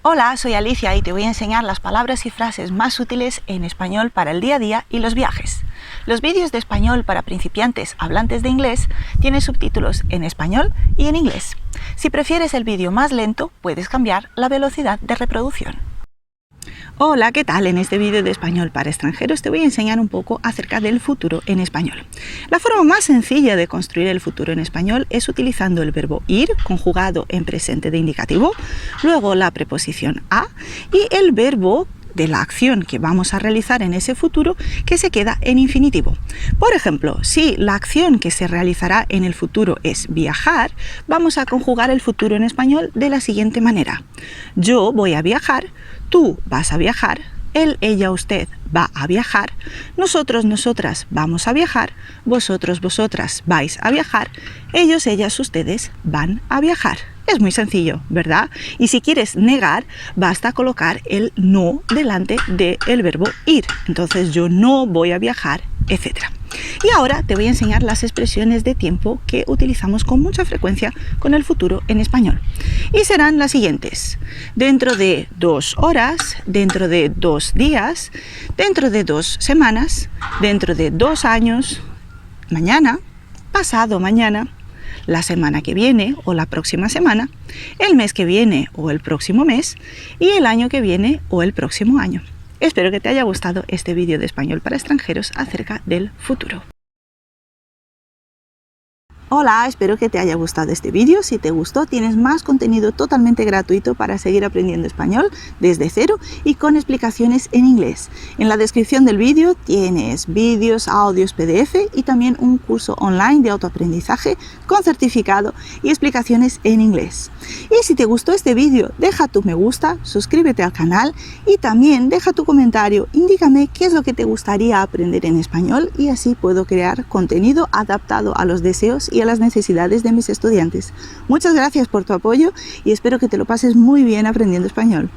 Hola, soy Alicia y te voy a enseñar las palabras y frases más útiles en español para el día a día y los viajes. Los vídeos de español para principiantes hablantes de inglés tienen subtítulos en español y en inglés. Si prefieres el vídeo más lento, puedes cambiar la velocidad de reproducción. Hola, ¿qué tal? En este vídeo de español para extranjeros te voy a enseñar un poco acerca del futuro en español. La forma más sencilla de construir el futuro en español es utilizando el verbo ir conjugado en presente de indicativo, luego la preposición a y el verbo de la acción que vamos a realizar en ese futuro que se queda en infinitivo. Por ejemplo, si la acción que se realizará en el futuro es viajar, vamos a conjugar el futuro en español de la siguiente manera. Yo voy a viajar, tú vas a viajar, él, ella, usted va a viajar, nosotros, nosotras vamos a viajar, vosotros, vosotras vais a viajar, ellos, ellas, ustedes van a viajar. Es muy sencillo, ¿verdad? Y si quieres negar, basta colocar el no delante del verbo ir. Entonces, yo no voy a viajar, etc. Y ahora te voy a enseñar las expresiones de tiempo que utilizamos con mucha frecuencia con el futuro en español. Y serán las siguientes. Dentro de 2 horas, dentro de 2 días, dentro de 2 semanas, dentro de 2 años, mañana, pasado mañana, la semana que viene o la próxima semana, el mes que viene o el próximo mes y el año que viene o el próximo año. Espero que te haya gustado este vídeo de español para extranjeros acerca del futuro. Hola, espero que te haya gustado este vídeo. Si te gustó, tienes más contenido totalmente gratuito para seguir aprendiendo español desde cero y con explicaciones en inglés. En la descripción del vídeo tienes vídeos, audios, PDF y también un curso online de autoaprendizaje con certificado y explicaciones en inglés. Y si te gustó este vídeo, deja tu me gusta, suscríbete al canal y también deja tu comentario. Indícame qué es lo que te gustaría aprender en español y así puedo crear contenido adaptado a los deseos y a las necesidades de mis estudiantes. Muchas gracias por tu apoyo y espero que te lo pases muy bien aprendiendo español.